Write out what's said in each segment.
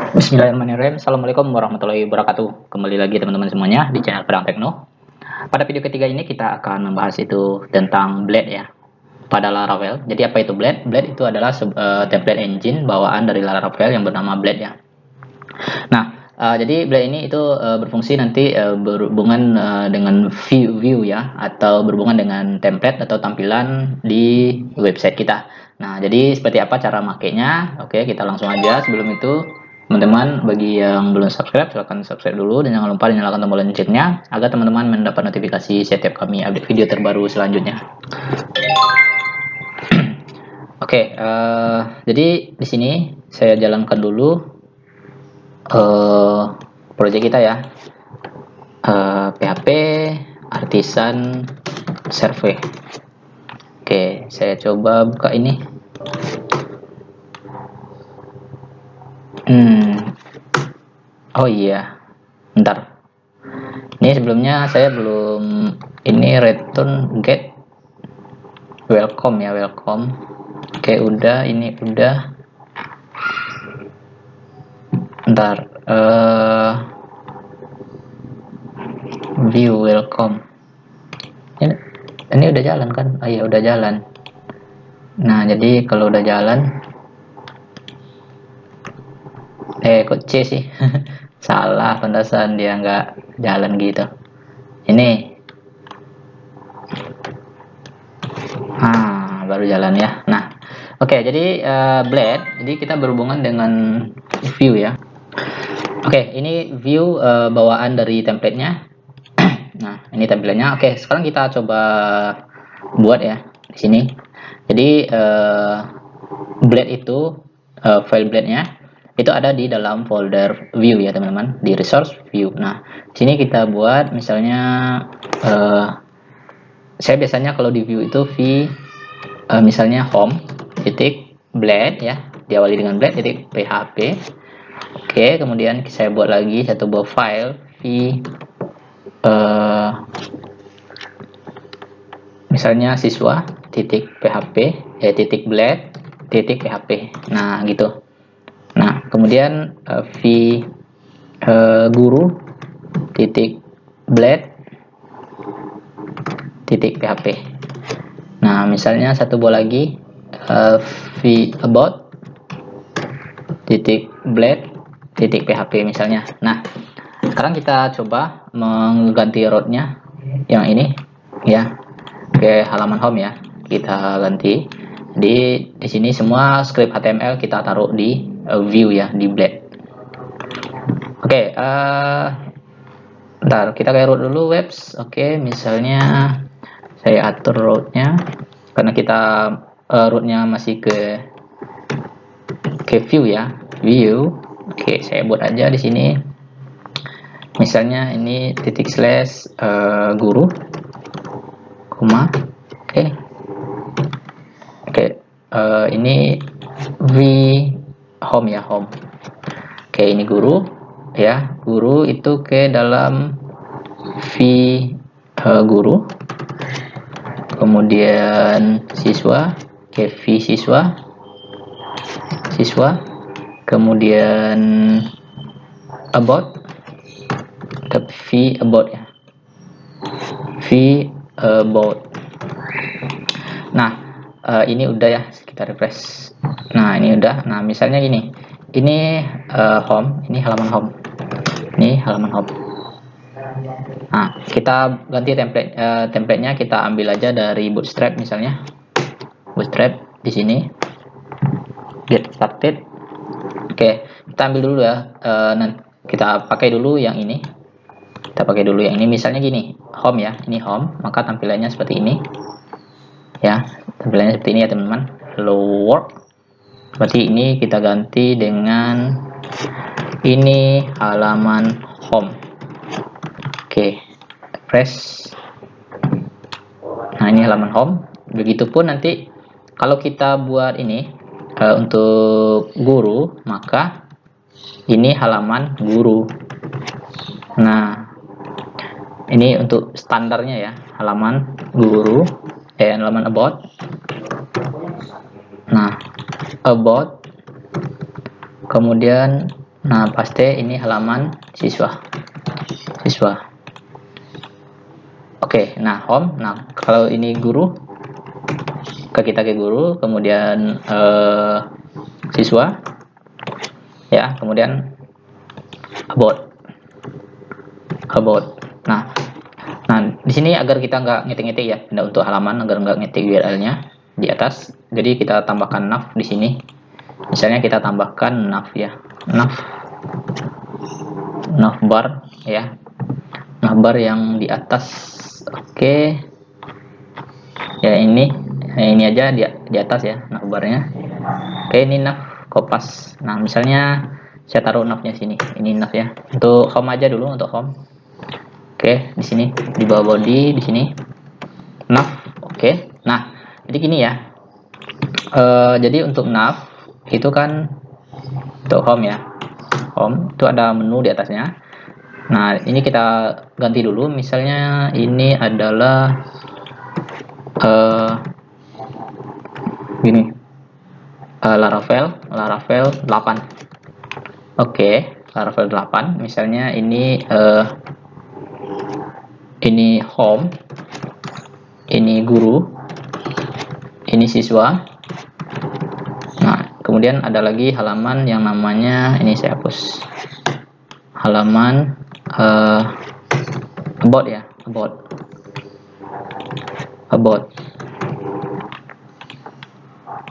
Bismillahirrahmanirrahim. Assalamualaikum warahmatullahi wabarakatuh. Kembali lagi teman-teman semuanya di channel Pedang Tekno. Pada video ketiga ini kita akan membahas itu tentang Blade ya, pada Laravel. Jadi apa itu Blade? Blade itu adalah template engine bawaan dari Laravel yang bernama Blade ya. Nah, jadi Blade ini itu berfungsi nanti berhubungan dengan view ya, atau berhubungan dengan template atau tampilan di website kita. Nah, jadi seperti apa cara makainya? Oke, kita langsung aja. Sebelum itu, teman-teman, bagi yang belum subscribe, silahkan subscribe dulu dan jangan lupa nyalakan tombol loncengnya agar teman-teman mendapat notifikasi setiap kami update video terbaru selanjutnya. Oke, jadi di sini saya jalankan dulu project kita ya, PHP Artisan Survey. Oke, saya coba buka ini. Oh iya, bentar. Ini sebelumnya saya belum ini return get welcome ya, welcome. Oke, udah, ini udah. Bentar, view welcome. Ini udah jalan kan? Oh iya, udah jalan. Nah, jadi kalau udah jalan, kok C sih? Salah, pantasan dia nggak jalan gitu. Ini, baru jalan ya. Nah, oke, jadi Blade, jadi kita berhubungan dengan view ya. Oke, ini view bawaan dari template-nya. Nah, ini tampilannya. Oke, sekarang kita coba buat ya di sini. Jadi Blade itu file Blade-nya itu ada di dalam folder view ya teman-teman, di resource view. Nah, di sini kita buat misalnya saya biasanya kalau di view itu misalnya home titik blade ya, diawali dengan blade titik php. Oke, kemudian saya buat lagi satu buah file misalnya siswa titik php titik blade titik php. Nah gitu. Nah kemudian guru titik blade titik php. Nah misalnya satu buah lagi about titik blade titik php misalnya. Nah sekarang kita coba mengganti rootnya yang ini ya, ke halaman home ya, kita ganti. Di sini semua script HTML kita taruh di view ya, di Blade. Oke, bentar, kita ke root dulu webs. Oke, misalnya saya atur rootnya karena kita rootnya masih ke view ya, view. Oke, saya buat aja di sini. Misalnya ini titik slash guru, koma. Oke, ini home ya, home. Oke, ini guru ya, guru itu ke dalam guru, kemudian siswa ke siswa, kemudian about ke about ya, about. Nah ini udah ya, kita refresh. Nah ini udah. Nah misalnya gini, ini home, ini halaman home, ini halaman home. Nah kita ganti template-nya kita ambil aja dari Bootstrap misalnya, Bootstrap di sini get started. Oke, kita ambil dulu ya, nanti kita pakai dulu yang ini. Kita pakai dulu yang ini, misalnya gini, home ya, ini home, maka tampilannya seperti ini ya, tampilannya seperti ini ya teman-teman. Hello world. Berarti ini kita ganti dengan ini halaman home. Oke, refresh. Nah ini halaman home. Begitupun nanti kalau kita buat ini untuk guru, maka ini halaman guru. Nah ini untuk standarnya ya, halaman guru, halaman about. Nah about, kemudian Nah, paste ini halaman siswa. Oke, nah home. Nah, kalau ini guru, kita ke guru, kemudian siswa, ya, kemudian about. Nah, di sini agar kita nggak ngetik-ngetik ya, pindah untuk halaman agar nggak ngetik URL-nya di atas. Jadi kita tambahkan nav di sini. Misalnya kita tambahkan nav ya, nav bar ya, nav bar yang di atas. Oke, ya ini aja di atas ya nav barnya. Oke, ini nav kopas. Nah, misalnya saya taruh navnya sini. Ini nav ya. Untuk home aja dulu, untuk home. Oke, di sini di bawah body di sini nav. Oke. Nah, jadi gini ya. Jadi untuk nav itu kan untuk home ya. Home itu ada menu di atasnya. Nah, ini kita ganti dulu. Misalnya ini adalah gini. Laravel 8. Oke, Laravel 8. Misalnya ini home, ini guru, ini siswa. Nah, kemudian ada lagi halaman yang namanya, ini saya hapus, halaman about ya, about.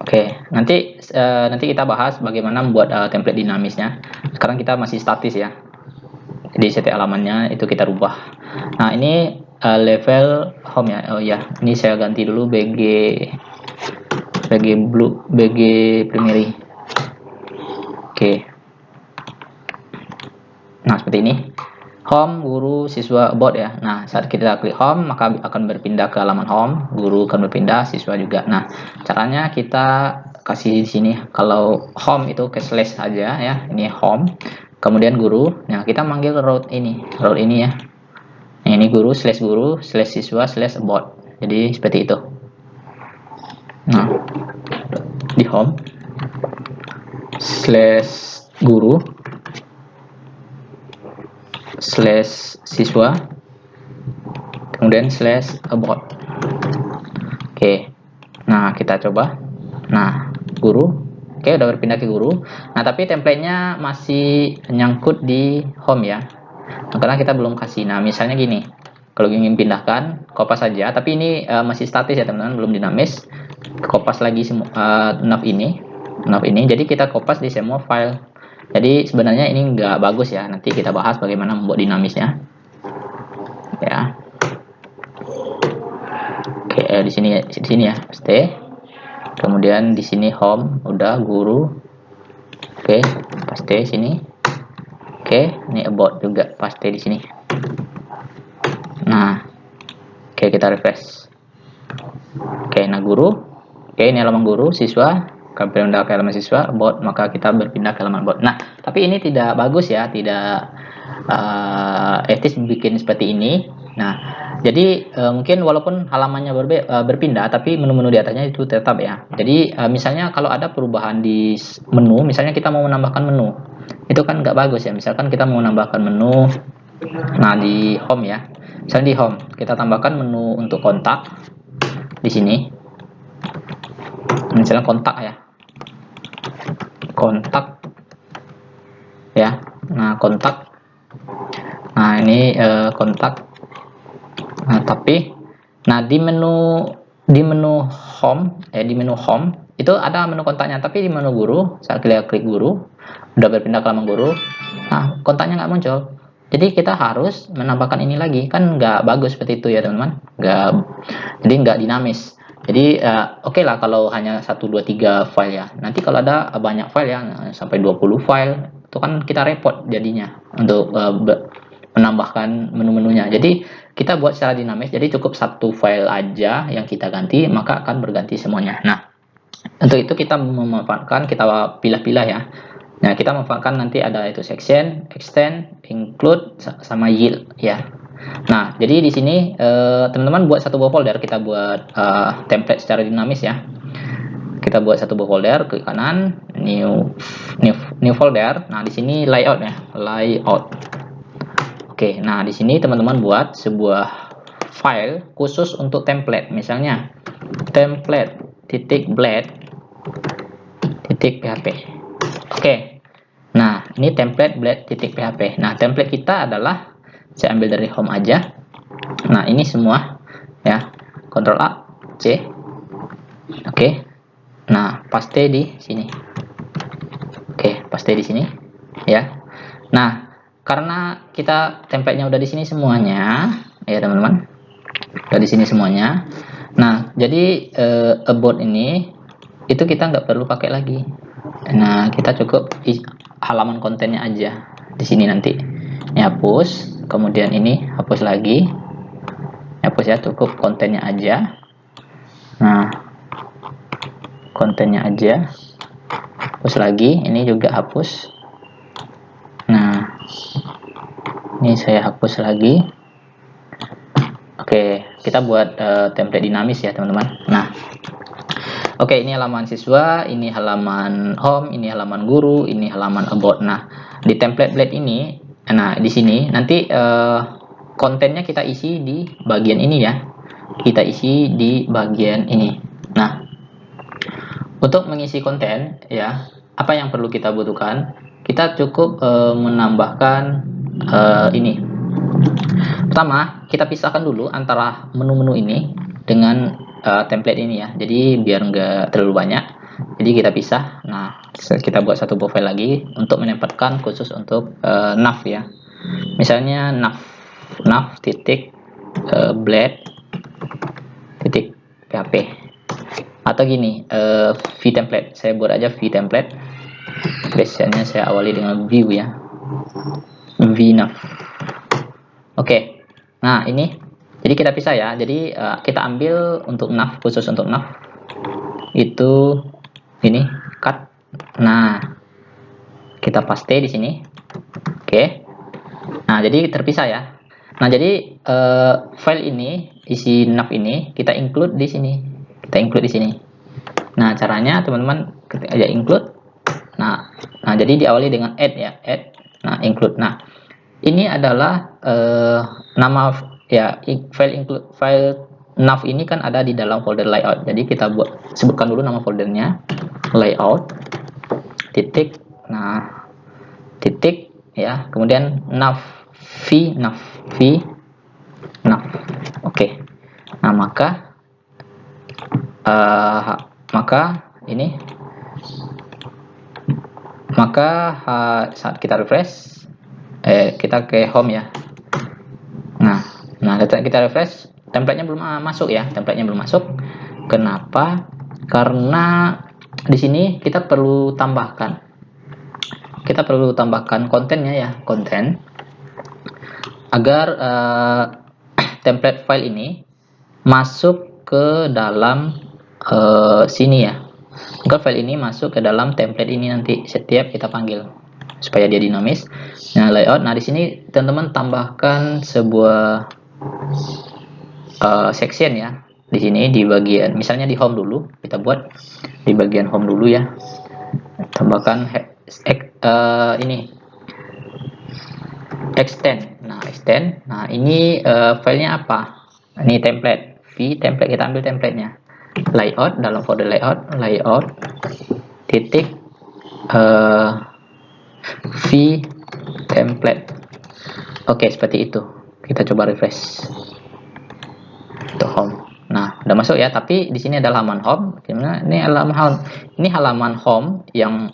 Oke, nanti kita bahas bagaimana membuat template dinamisnya. Sekarang kita masih statis ya. Jadi setiap halamannya itu kita rubah. Nah, ini level home ya. Oh ya, ini saya ganti dulu BG primary. Oke. Nah, seperti ini. Home, guru, siswa, about ya. Nah, saat kita klik home, maka akan berpindah ke halaman home, guru akan berpindah, siswa juga. Nah, caranya kita kasih di sini. Kalau home itu ke slash aja ya. Ini home. Kemudian guru. Nah, kita manggil route ini ya. Nah, ini guru, slash siswa, slash about. Jadi seperti itu. Nah, di home slash guru slash siswa, kemudian slash about. Oke, nah kita coba. Nah, guru, oke, udah berpindah ke guru. Nah, tapi templatenya masih nyangkut di home ya. Nah, karena kita belum kasih. Nah, misalnya gini, kalau ingin pindahkan, kopas saja. Tapi ini masih statis ya teman-teman, belum dinamis. Kopas lagi nav ini. Jadi kita kopas di semua file. Jadi sebenarnya ini nggak bagus ya. Nanti kita bahas bagaimana membuat dinamisnya. Ya. Oke, di sini ya, stay. Kemudian di sini home, udah guru. Oke, paste sini. Oke, ini about juga paste di sini. Nah, oke, kita refresh. Oke, nah guru. Oke, ini halaman guru, siswa. Kalau pindah ke halaman siswa, about, maka kita berpindah ke halaman about. Nah, tapi ini tidak bagus ya, tidak etis bikin seperti ini. Nah, jadi mungkin walaupun halamannya berpindah, tapi menu-menu di atasnya itu tetap ya. Jadi misalnya kalau ada perubahan di menu, misalnya kita mau menambahkan menu, itu kan nggak bagus ya. Misalkan kita mau menambahkan menu, nah di home ya. Misalnya di home, kita tambahkan menu untuk kontak di sini. Misalnya kontak ya. Kontak ya. Nah, kontak. Nah, ini kontak. Nah, tapi di menu home itu ada menu kontaknya, tapi di menu guru saat kita klik guru udah berpindah ke halaman guru, nah kontaknya nggak muncul. Jadi kita harus menambahkan ini lagi, kan nggak bagus seperti itu ya teman-teman. Jadi nggak dinamis. Jadi oke lah kalau hanya 1, 2, 3 file ya. Nanti kalau ada banyak file ya, sampai 20 file, itu kan kita repot jadinya untuk menambahkan menu-menunya. Jadi kita buat secara dinamis, jadi cukup satu file aja yang kita ganti, maka akan berganti semuanya. Nah, untuk itu kita memanfaatkan, kita pilih-pilih ya. Nah, kita memanfaatkan nanti ada itu section, extend, include, sama yield ya. Nah, jadi di sini teman-teman buat satu buah folder, kita buat template secara dinamis ya. kita buat satu buah folder, klik kanan, new folder. Nah, di sini layout ya, layout. Oke, nah di sini teman-teman buat sebuah file khusus untuk template, misalnya template.blade.php. Oke, nah ini template blade.php. Nah, template kita adalah, saya ambil dari home aja. Nah, ini semua ya, Ctrl A C. Oke, nah paste di sini. Oke, paste di sini ya. Nah, karena kita template-nya udah di sini semuanya ya teman-teman, udah di sini semuanya. Nah, jadi about ini itu kita nggak perlu pakai lagi. Nah, kita cukup halaman kontennya aja di sini nanti. Ini hapus, kemudian ini hapus lagi, hapus ya, cukup kontennya aja. Nah, kontennya aja, hapus lagi, ini juga hapus. Nah, ini saya hapus lagi. Oke, kita buat template dinamis ya teman-teman. Nah, oke, ini halaman siswa, ini halaman home, ini halaman guru, ini halaman about. Nah, di template blade ini, nah di sini nanti kontennya kita isi di bagian ini ya. Kita isi di bagian ini. Nah, untuk mengisi konten ya, apa yang perlu kita butuhkan? Kita cukup menambahkan ini. Pertama, kita pisahkan dulu antara menu-menu ini dengan template ini ya. Jadi biar nggak terlalu banyak. Jadi kita pisah. Nah, kita buat satu buah file lagi untuk menempatkan khusus untuk nav ya. Misalnya nav titik blade titik php, atau gini, vtemplate. Saya buat aja vtemplate. Biasanya saya awali dengan view ya, vnav. Oke, nah ini jadi kita pisah ya. Jadi kita ambil untuk nav, khusus untuk nav itu ini cut. Nah, kita paste di sini. Oke, nah jadi terpisah ya. Nah, jadi file ini, isi nav ini kita include di sini. Kita include di sini. Nah, caranya teman-teman ketik aja include. Nah, jadi diawali dengan add ya, add. Nah, include. Nah, ini adalah nama ya, file nav ini kan ada di dalam folder layout. Jadi kita sebutkan dulu nama foldernya, layout titik, nah titik ya, kemudian nav. Oke. Nah, maka saat kita refresh, kita ke home ya. Nah, kita refresh, template-nya belum masuk ya, template-nya belum masuk. Kenapa? Karena di sini kita perlu tambahkan kontennya ya, konten, agar template file ini masuk ke dalam sini ya. Agar file ini masuk ke dalam template ini nanti setiap kita panggil, supaya dia dinamis. Nah, layout. Nah, di sini teman-teman tambahkan sebuah section ya. Di sini di bagian, misalnya di home dulu, kita buat di bagian home dulu ya. Tambahkan ini extend. Nah, extend. Nah, ini filenya apa? Ini template. Template, kita ambil templatenya. Layout, dalam folder layout titik template. Oke, seperti itu. Kita coba refresh untuk home. Nah, udah masuk ya, tapi di sini ada halaman home. Gimana? Ini halaman home yang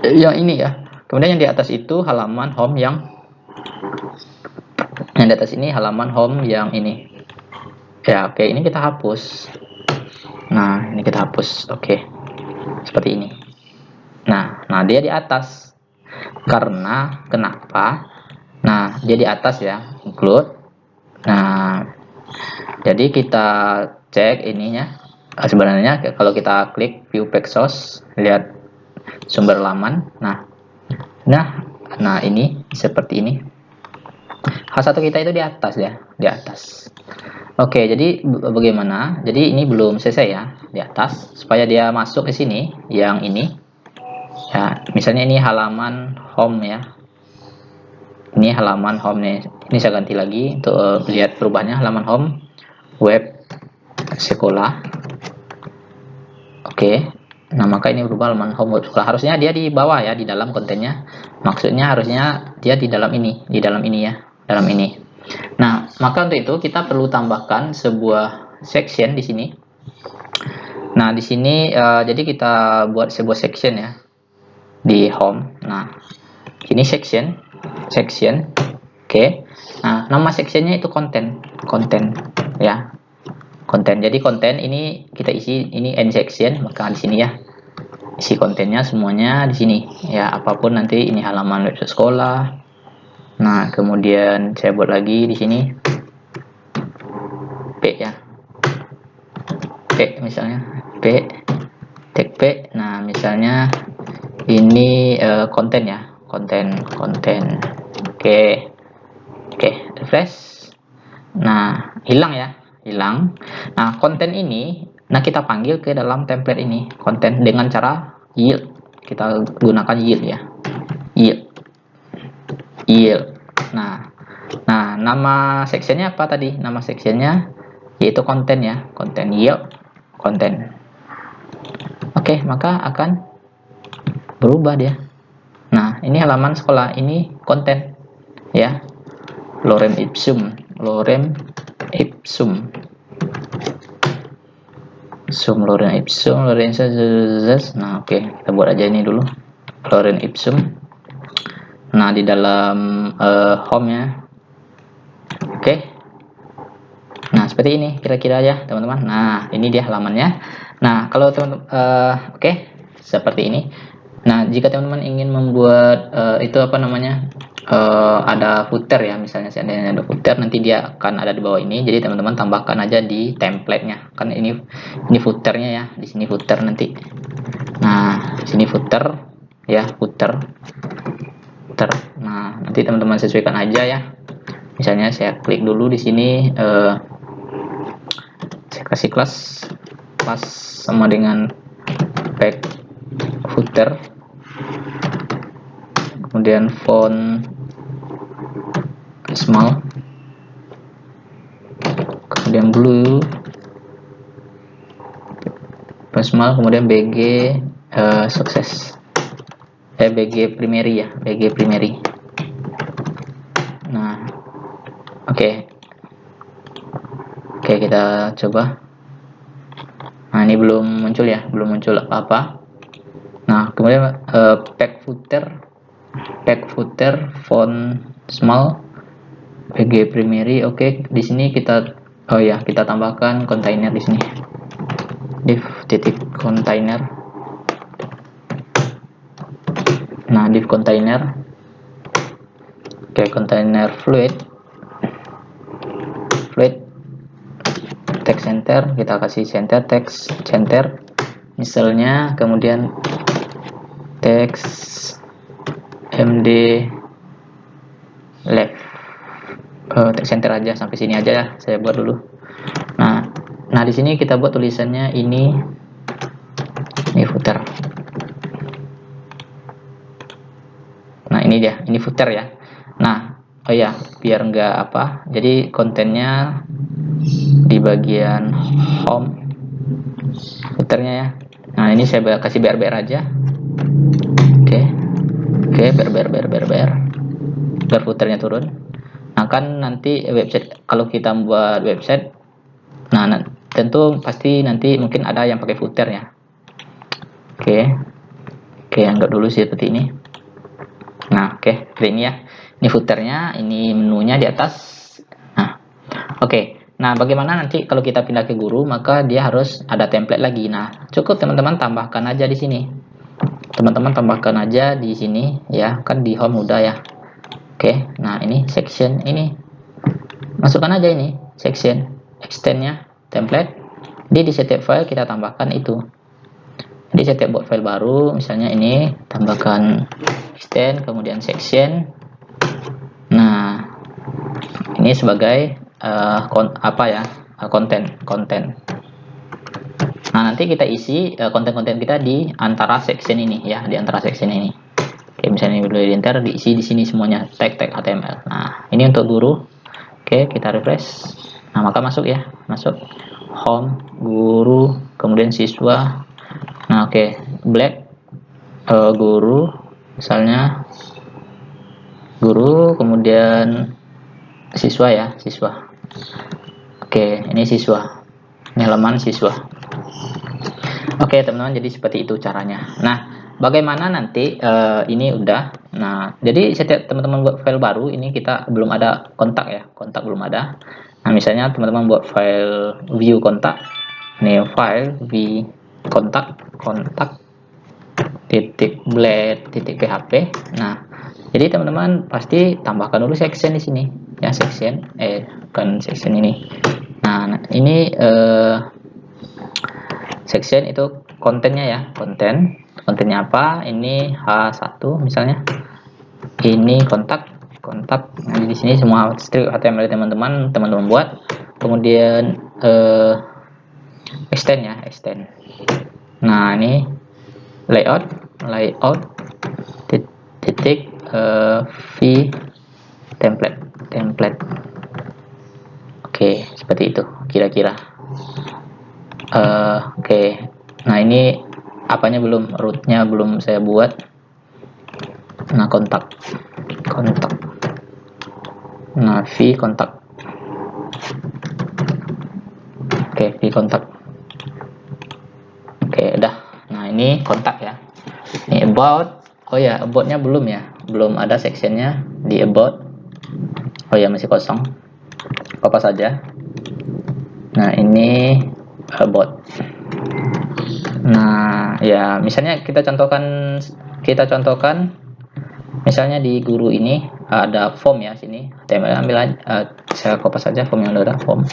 ini ya. Kemudian yang di atas itu halaman home yang di atas ini halaman home yang ini. Ya, oke, ini kita hapus. Nah, ini kita hapus. Oke. Seperti ini. Nah, dia di atas. Karena kenapa? Nah, dia di atas ya, include. Nah, jadi kita cek ininya. Sebenarnya kalau kita klik view page source, lihat sumber laman. Nah, ini seperti ini. H1 kita itu di atas ya, di atas. Oke, jadi bagaimana? Jadi ini belum selesai ya di atas, supaya dia masuk ke sini, yang ini. Ya, misalnya ini halaman home ya. Ini halaman home nih. Ini saya ganti lagi untuk lihat perubahannya. Halaman home, web, sekolah. Oke. Nah, maka ini berubah halaman home web sekolah. Harusnya dia di bawah ya, di dalam kontennya. Maksudnya harusnya dia di dalam ini ya, dalam ini. Nah, maka untuk itu kita perlu tambahkan sebuah section di sini. Nah, di sini jadi kita buat sebuah section ya di home. Nah, ini section. Oke. Nah, nama sectionnya itu konten ya. Konten. Jadi konten ini kita isi, ini end section, maka di sini ya. Isi kontennya semuanya di sini ya, apapun nanti ini halaman website sekolah. Nah, kemudian saya buat lagi di sini P ya. P misalnya P, tag P. Nah, misalnya ini konten ya, konten. Oke, refresh. Nah, hilang ya, hilang. Nah, konten ini, nah kita panggil ke dalam template ini, konten, dengan cara yield. Kita gunakan yield ya, yield. Nah, nama sectionnya apa tadi? Nama sectionnya yaitu konten ya, konten, yield konten. Oke, maka akan berubah dia. Nah, ini halaman sekolah, ini konten ya, lorem ipsum. Nah, oke, kita buat aja ini dulu, lorem ipsum. Nah, di dalam home ya. Oke. Nah, seperti ini kira-kira ya, teman-teman. Nah, ini dia halamannya. Nah, kalau teman-teman oke, seperti ini. Nah, jika teman-teman ingin membuat itu apa namanya, ada footer ya, misalnya seandainya ada footer, nanti dia akan ada di bawah ini. Jadi teman-teman tambahkan aja di template-nya. Kan ini footernya ya, di sini footer nanti. Nah, di sini footer ya, footer. Nah, nanti teman-teman sesuaikan aja ya. Misalnya saya klik dulu di sini, saya kasih kelas sama dengan back footer, kemudian font small, kemudian blue, small, kemudian BG sukses, BG primary ya, BG primary. Nah, oke, kita coba. Nah, ini belum muncul ya, belum muncul apa-apa. Nah, kemudian back footer font small, BG primary. Oke, di sini kita kita tambahkan kontainer di sini, div titik kontainer. Nah, div kontainer. Oke, kontainer fluid text center, kita kasih center, text center misalnya, kemudian text md left, text center aja sampai sini aja ya, saya buat dulu. Nah, di sini kita buat tulisannya ini footer. Nah, ini dia, ini footer ya. Nah, biar enggak apa, jadi kontennya di bagian home, footernya ya. Nah, ini saya kasih BR aja. Oke, biar footernya turun. Nah, kan nanti website, kalau kita buat website, nah tentu pasti nanti mungkin ada yang pakai footer ya. Oke, anggap dulu seperti ini. Nah, seperti ini ya. Ini footernya, ini menunya di atas. Nah, oke. Nah, bagaimana nanti kalau kita pindah ke guru, maka dia harus ada template lagi. Nah, cukup teman-teman tambahkan aja di sini. Teman-teman tambahkan aja di sini ya, kan di home udah ya. Oke, nah ini section, ini masukkan aja ini section, extendnya template. Di setiap file kita tambahkan itu. Di setiap buat file baru, misalnya ini tambahkan extend, kemudian section. Nah, ini sebagai konten. Nah, nanti kita isi konten-konten kita di antara section ini ya, di antara section ini. Oke, misalnya di enter, diisi di sini semuanya tag HTML. Nah, ini untuk guru. Oke, kita refresh. Nah, maka masuk ya, masuk home, guru, kemudian siswa. Nah, oke, black, guru, misalnya guru, kemudian siswa ya, siswa. Oke, ini siswa, ini halaman siswa. Oke teman-teman, jadi seperti itu caranya. Nah, bagaimana nanti ini udah. Nah, jadi setiap teman-teman buat file baru ini kita belum ada kontak ya, kontak belum ada. Nah, misalnya teman-teman buat file view kontak, ini file view kontak titik blade titik php. Nah, jadi teman-teman pasti tambahkan dulu section di sini ya, section bukan section ini. Nah, ini section itu kontennya ya, kontennya apa, ini H1 misalnya, ini kontak. Nah, di sini semua strip HTML teman-teman buat, kemudian extend ya, extend. Nah, ini layout titik v template. Oke, seperti itu kira-kira. Oke. Nah, ini apanya belum, rootnya belum saya buat. Nah, kontak. Nah, v kontak. Oke, v kontak. Oke, udah. Nah, ini kontak ya. Ini about. Oh ya, aboutnya belum ya, belum ada sectionnya di about. Oh ya, masih kosong. Apa saja. Nah, ini about. Nah, ya misalnya kita contohkan misalnya di guru ini ada form ya, sini HTML, ambil aja, saya copy saja form yang ada form.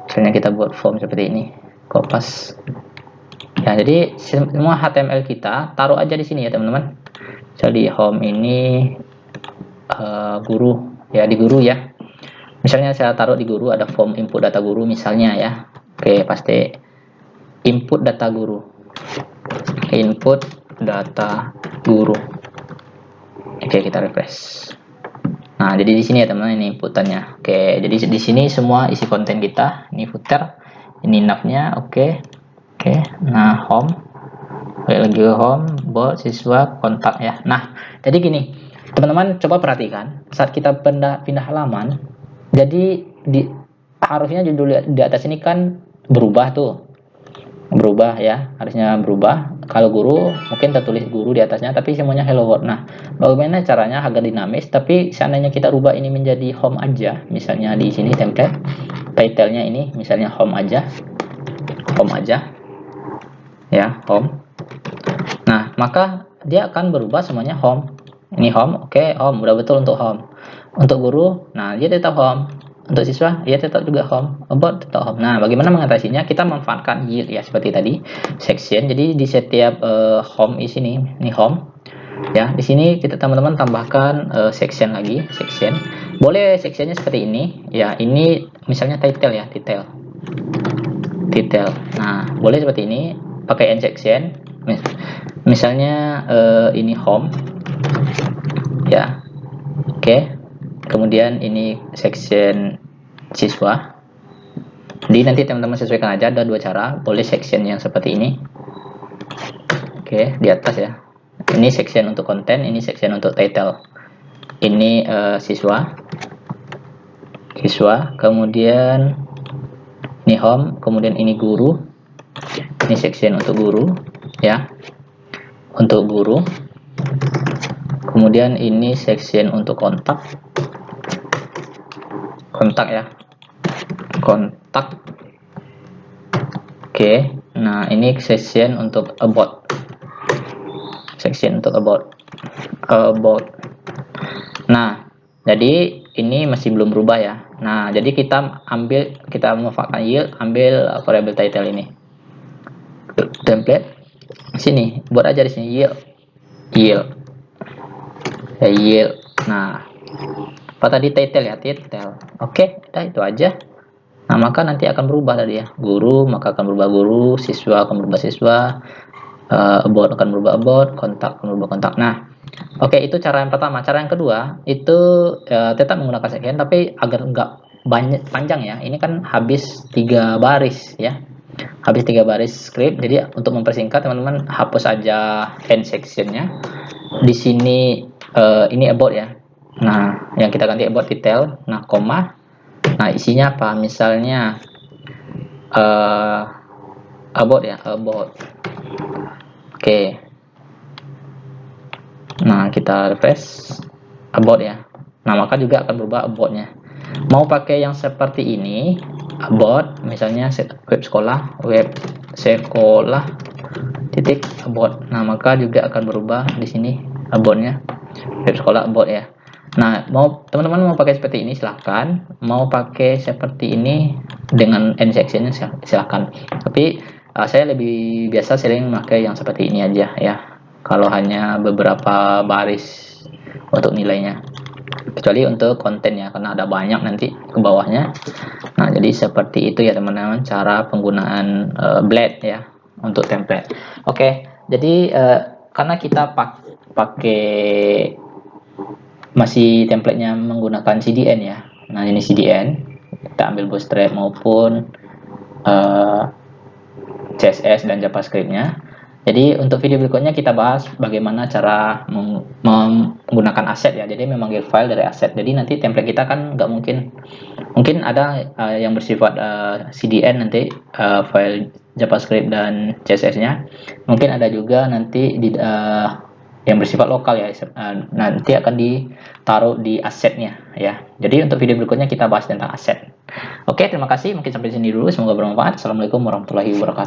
Misalnya kita buat form seperti ini, kopas ya. Jadi semua HTML kita taruh aja di sini ya teman-teman. Jadi home ini guru ya, di guru ya. Misalnya saya taruh di guru ada form input data guru misalnya ya. Oke, pasti input data guru. Oke, kita refresh. Nah, jadi di sini ya teman-teman, ini inputannya. Oke, jadi di sini semua isi konten kita. Ini footer, ini navnya. Oke. Nah, home. Lagi home, bot, siswa, kontak ya. Nah, jadi gini, teman-teman coba perhatikan saat kita pindah halaman. Jadi harusnya judul di atas ini kan berubah ya, harusnya berubah. Kalau guru mungkin tertulis guru di atasnya, tapi semuanya hello world. Nah, bagaimana caranya agar dinamis? Tapi seandainya kita rubah ini menjadi home aja, misalnya di sini template, title-nya ini misalnya home aja ya, home. Nah, maka dia akan berubah semuanya home. Ini home, oke, home udah betul untuk home. Untuk guru, nah dia tetap home. Untuk siswa, dia tetap juga home. About tetap home. Nah, bagaimana mengatasinya? Kita manfaatkan yield ya, seperti tadi section. Jadi di setiap home di sini, ini home. Ya, di sini kita teman-teman tambahkan section lagi, section. Boleh sectionnya seperti ini. Ya, ini misalnya title ya, title. Nah, boleh seperti ini, pakai end section. Misalnya ini home. Ya. Oke. Kemudian ini section siswa. Jadi nanti teman-teman sesuaikan aja, ada dua cara. Boleh section yang seperti ini. Oke, di atas ya. Ini section untuk konten, ini section untuk title. Ini siswa. Kemudian ini home, kemudian ini guru. Ini section untuk guru ya. Untuk guru. Kemudian ini section untuk kontak ya, kontak. Oke, nah ini section untuk about, Nah, jadi ini masih belum berubah ya. Nah, jadi kita memanfaatkan yield, ambil variable title ini, template sini, buat aja di sini yield. Nah, Apa tadi, title ya, title. Oke, udah itu aja. Nah, maka nanti akan berubah tadi ya. Guru, maka akan berubah guru, siswa akan berubah siswa, about akan berubah about, kontak akan berubah kontak. Nah, oke, itu cara yang pertama. Cara yang kedua itu tetap menggunakan second tapi agar nggak banyak panjang ya. Ini kan habis 3 baris ya. Habis 3 baris script. Jadi untuk mempersingkat teman-teman hapus aja end sectionnya. Di sini ini about ya. Nah, yang kita ganti about detail. Nah, koma. Nah, isinya apa? Misalnya about ya, about. Oke. Nah, kita refresh about ya. Nah, maka juga akan berubah about-nya. Mau pakai yang seperti ini, about, misalnya web sekolah titik about. Nah, maka juga akan berubah di sini about-nya, web sekolah about ya. Nah, mau teman-teman mau pakai seperti ini silahkan, mau pakai seperti ini dengan end section-nya silahkan. Tapi saya lebih biasa sering pakai yang seperti ini aja ya. Kalau hanya beberapa baris untuk nilainya, kecuali untuk kontennya karena ada banyak nanti ke bawahnya. Nah, jadi seperti itu ya teman-teman cara penggunaan blade ya untuk template. Oke, jadi karena kita pakai masih templatenya menggunakan CDN ya. Nah, ini CDN, kita ambil Bootstrap maupun CSS dan JavaScript-nya. Jadi untuk video berikutnya kita bahas bagaimana cara menggunakan aset ya. Jadi memanggil file dari aset. Jadi nanti template kita kan nggak mungkin ada yang bersifat CDN nanti file JavaScript dan CSS-nya. Mungkin ada juga nanti yang bersifat lokal ya. Nanti akan ditaruh di asetnya ya. Jadi untuk video berikutnya kita bahas tentang aset. Oke, terima kasih. Mungkin sampai sini dulu. Semoga bermanfaat. Assalamualaikum warahmatullahi wabarakatuh.